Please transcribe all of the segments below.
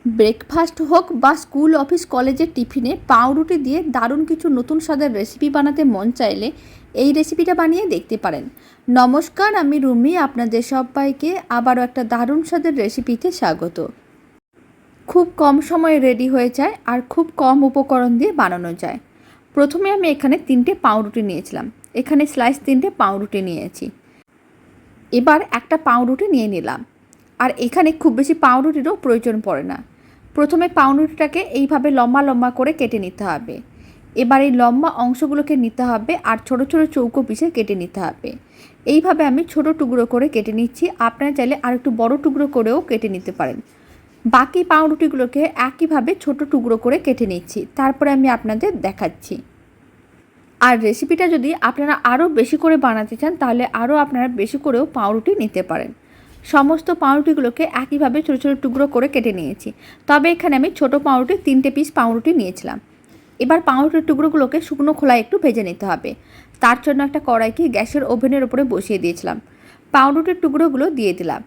Breakfast হোক বা school office কলেজের টিফিনে পাউরুটি দিয়ে দারুণ কিছু নতুন স্বাদের রেসিপি বানাতে মন চাইলে এই রেসিপিটা বানিয়ে দেখতে পারেন। নমস্কার, আমি রুমি, আপনাদের সবাইকে আবারও একটা দারুণ স্বাদের রেসিপিতে স্বাগত। খুব কম সময়ে রেডি হয়ে যায় আর খুব কম উপকরণ দিয়ে বানানো যায়। প্রথমে আমি এখানে 3টে পাউরুটি নিয়েছিলাম। এখানে স্লাইস 3টে পাউরুটি নিয়েছি। এবার একটা পাউরুটি নিয়ে নিলাম। আর এখানে খুব বেশি পাউরুটিরও প্রয়োজন পড়ে না। প্রথমে পাউরুটিটাকে এইভাবে লম্বা লম্বা করে কেটে নিতে হবে। এবার এই লম্বা অংশগুলোকে নিতে হবে আর ছোট ছোট চৌকো পিসে কেটে নিতে হবে। এইভাবে আমি ছোট টুকরো করে কেটে নিচ্ছি। আপনারা চাইলে আর একটু বড় টুকরো করেও কেটে নিতে পারেন। বাকি পাউরুটিগুলোকে একইভাবে ছোট টুকরো করে কেটে নিচ্ছি, তারপরে আমি আপনাদের দেখাচ্ছি। আর রেসিপিটা যদি আপনারা আরও বেশি করে বানাতে চান তাহলে আরও আপনারা বেশি করেও পাউরুটি নিতে পারেন। সমস্ত পাউরুটিগুলোকে একইভাবে ছোটো ছোটো টুকরো করে কেটে নিয়েছি। তবে এখানে আমি ছোটো পাউরুটি 3টে পিস পাউরুটি নিয়েছিলাম। এবার পাউরুটির টুকরোগুলোকে শুকনো খোলায় একটু ভেজে নিতে হবে। তার জন্য একটা কড়াইকে গ্যাসের ওভেনের ওপরে বসিয়ে দিয়েছিলাম। পাউরুটির টুকরোগুলো দিয়ে দিলাম।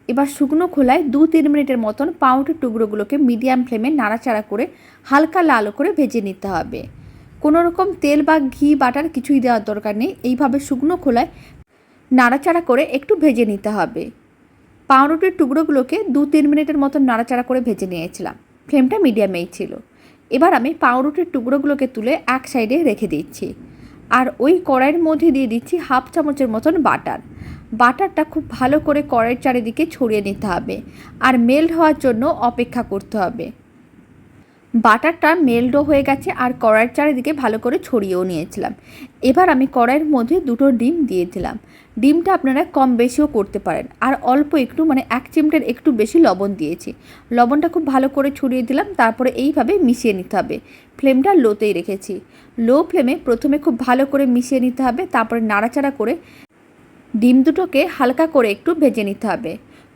এবার শুকনো খোলায় 2-3 মিনিটের মতন পাউরুটির টুকরোগুলোকে মিডিয়াম ফ্লেমে নাড়াচাড়া করে হালকা লাল করে ভেজে নিতে হবে। কোনো রকম তেল বা ঘি বাটার কিছুই দেওয়ার দরকার নেই। এইভাবে শুকনো খোলায় নাড়াচাড়া করে একটু ভেজে নিতে হবে। পাউরুটির টুকরোগুলোকে 2-3 মিনিটের মতন নাড়াচাড়া করে ভেজে নিয়েছিলাম। ফ্লেমটা মিডিয়ামেই ছিল। এবার আমি পাউরুটির টুকরোগুলোকে তুলে এক সাইডে রেখে দিচ্ছি। আর ওই কড়াইয়ের মধ্যে দিয়ে দিচ্ছি 1/2 চামচের মতন বাটার। বাটারটা খুব ভালো করে কড়াইয়ের চারিদিকে ছড়িয়ে নিতে হবে আর মেল্ট হওয়ার জন্য অপেক্ষা করতে হবে। বাটারটা মেল্টও হয়ে গেছে আর কড়াইয়ের চারিদিকে ভালো করে ছড়িয়েও নিয়েছিলাম। এবার আমি কড়াইয়ের মধ্যে 2টো ডিম দিয়ে দিলাম। ডিমটা আপনারা কম বেশিও করতে পারেন। আর অল্প একটু 1 চিমটের একটু বেশি লবণ দিয়েছি। লবণটা খুব ভালো করে ছড়িয়ে দিলাম। তারপরে এইভাবে মিশিয়ে নিতে হবে। ফ্লেমটা লোতেই রেখেছি। লো ফ্লেমে প্রথমে খুব ভালো করে মিশিয়ে নিতে হবে। তারপরে নাড়াচাড়া করে ডিম দুটোকে হালকা করে একটু ভেজে নিতে হবে।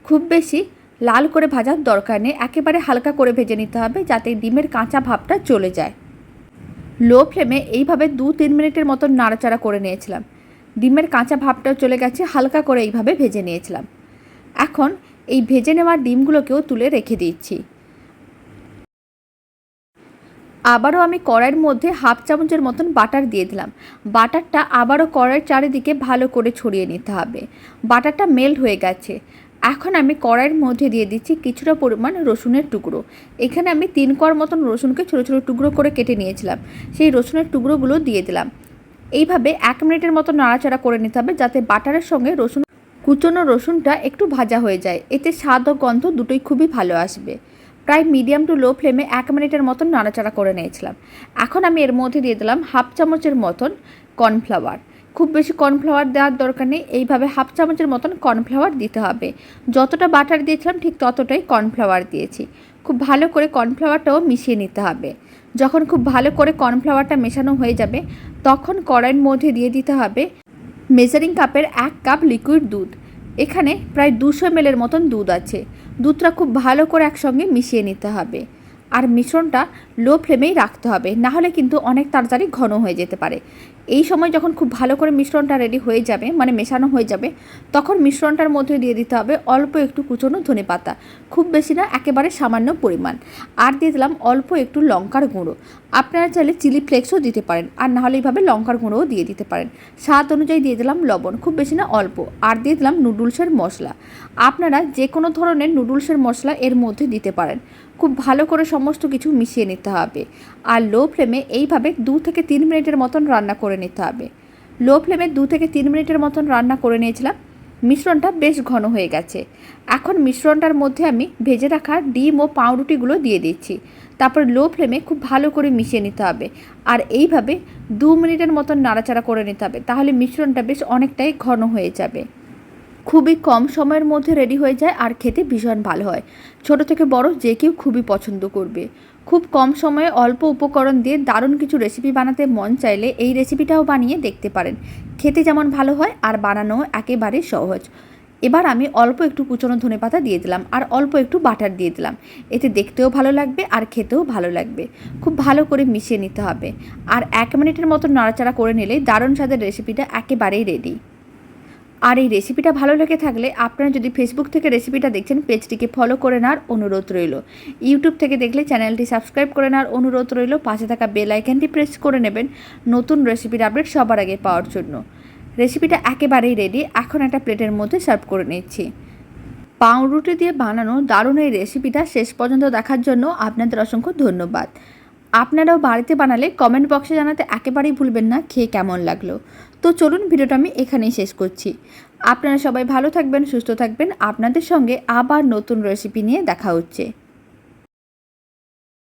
খুব বেশি লাল করে ভাজার দরকার নেই, একেবারে হালকা করে ভেজে নিতে হবে যাতে ডিমের কাঁচা ভাবটা চলে যায়। লো ফ্লেমে এইভাবে 2-3 মিনিটের মতন নাড়াচাড়া করে নিয়েছিলাম। ডিমের কাঁচা ভাবটাও চলে গেছে, হালকা করে এইভাবে ভেজে নিয়েছিলাম। এখন এই ভেজে নেওয়া ডিমগুলোকেও তুলে রেখে দিচ্ছি। আবারও আমি কড়াইয়ের মধ্যে 1/2 চামচের মতন বাটার দিয়ে দিলাম। বাটারটা আবারও কড়াইয়ের চারিদিকে ভালো করে ছড়িয়ে নিতে হবে। বাটারটা মেল্ট হয়ে গেছে। এখন আমি কড়াইয়ের মধ্যে দিয়ে দিচ্ছি কিছুটা পরিমাণ রসুনের টুকরো। এখানে আমি 3 কোয়া মতন রসুনকে ছোটো ছোটো টুকরো করে কেটে নিয়েছিলাম। সেই রসুনের টুকরোগুলো দিয়ে দিলাম। এইভাবে 1 মিনিটের মতো নাড়াচাড়া করে নিতে হবে যাতে বাটারের সঙ্গে কুচনো রসুনটা একটু ভাজা হয়ে যায়। এতে স্বাদ ও গন্ধ দুটোই খুবই ভালো আসবে। প্রায় মিডিয়াম টু লো ফ্লেমে 1 মিনিটের মতন নাড়াচাড়া করে নিয়েছিলাম। এখন আমি এর মধ্যে দিয়ে দিলাম 1/2 চামচের মতন কর্নফ্লাওয়ার। খুব বেশি কর্নফ্লাওয়ার দেওয়ার দরকার নেই। এইভাবে 1/2 চামচের মতন কর্নফ্লাওয়ার দিতে হবে। যতটা বাটার দিয়েছিলাম ঠিক ততটাই কর্নফ্লাওয়ার দিয়েছি। খুব ভালো করে কর্নফ্লাওয়ারটাও মিশিয়ে নিতে হবে। যখন খুব ভালো করে কর্নফ্লাওয়ারটা মেশানো হয়ে যাবে তখন কড়াইয়ের মধ্যে দিয়ে দিতে হবে মেজারিং কাপের 1 কাপ লিকুইড দুধ। এখানে প্রায় 200 ml মতন দুধ আছে। দুধটা খুব ভালো করে একসঙ্গে মিশিয়ে নিতে হবে। আর মিশ্রণটা লো ফ্লেমেই রাখতে হবে, না হলে কিন্তু অনেক তাড়াতাড়ি ঘন হয়ে যেতে পারে। এই সময় যখন খুব ভালো করে মিশ্রণটা রেডি হয়ে যাবে, মেশানো হয়ে যাবে, তখন মিশ্রণটার মধ্যে দিয়ে দিতে হবে অল্প একটু কুচনো ধনেপাতা। খুব বেশি না, একেবারে সামান্য পরিমাণ। আর দিয়ে দিলাম অল্প একটু লঙ্কার গুঁড়ো। আপনারা চাইলে চিলি ফ্লেক্সও দিতে পারেন, আর নাহলে এইভাবে লঙ্কার গুঁড়োও দিয়ে দিতে পারেন। স্বাদ অনুযায়ী দিয়ে দিলাম লবণ, খুব বেশি না, অল্প। আর দিয়ে দিলাম নুডলসের মশলা। আপনারা যে কোনো ধরনের নুডলসের মশলা এর মধ্যে দিতে পারেন। খুব ভালো করে সমস্ত কিছু মিশিয়ে নিতে হবে। আর লো ফ্লেমে এইভাবে 2-3 মিনিটের মতন রান্না করে নিতে হবে। লো ফ্লেমে 2-3 মিনিটের মতন রান্না করে নিয়েছিলাম। মিশ্রণটা বেশ ঘন হয়ে গেছে। এখন মিশ্রণটার মধ্যে আমি ভেজে রাখা ডিম ও পাউরুটিগুলো দিয়ে দিচ্ছি। তারপর লো ফ্লেমে খুব ভালো করে মিশিয়ে নিতে হবে। আর এইভাবে 2 মিনিটের মতন নাড়াচাড়া করে নিতে হবে। তাহলে মিশ্রণটা বেশ অনেকটাই ঘন হয়ে যাবে। খুবই কম সময়ের মধ্যে রেডি হয়ে যায় আর খেতে ভীষণ ভালো হয়। ছোট থেকে বড় যে কেউ খুবই পছন্দ করবে। খুব কম সময়ে অল্প উপকরণ দিয়ে দারুণ কিছু রেসিপি বানাতে মন চাইলে এই রেসিপিটাও বানিয়ে দেখতে পারেন। খেতে যেমন ভালো হয় আর বানানোও একেবারে সহজ। এবার আমি অল্প একটু কুচনো ধনেপাতা দিয়ে দিলাম আর অল্প একটু বাটার দিয়ে দিলাম। এতে দেখতেও ভালো লাগবে আর খেতেও ভালো লাগবে। খুব ভালো করে মিশিয়ে নিতে হবে। আর 1 মিনিটের মতো নাড়াচাড়া করে নিলেই দারুণ স্বাদের রেসিপিটা একেবারেই রেডি। আর এই রেসিপিটা ভালো লেগে থাকলে আপনারা যদি ফেসবুক থেকে রেসিপিটা দেখছেন পেজটিকে ফলো করে নেওয়ার অনুরোধ রইল। ইউটিউব থেকে দেখলে চ্যানেলটি সাবস্ক্রাইব করে নেওয়ার অনুরোধ রইল। পাশে থাকা বেল আইকনটি প্রেস করে নেবেন নতুন রেসিপির আপডেট সবার আগে পাওয়ার জন্য। রেসিপিটা একেবারেই রেডি। এখন একটা প্লেটের মধ্যে সার্ভ করে নিচ্ছি। পাউরুটি দিয়ে বানানো দারুণ এই রেসিপিটা শেষ পর্যন্ত দেখার জন্য আপনাদের অসংখ্য ধন্যবাদ। আপনারাও বাড়িতে বানালে কমেন্ট বক্সে জানাতে একেবারেই ভুলবেন না খেয়ে কেমন লাগলো। তো চলুন ভিডিওটা আমি এখানেই শেষ করছি। আপনারা সবাই ভালো থাকবেন, সুস্থ থাকবেন। আপনাদের সঙ্গে আবার নতুন রেসিপি নিয়ে দেখা হচ্ছে।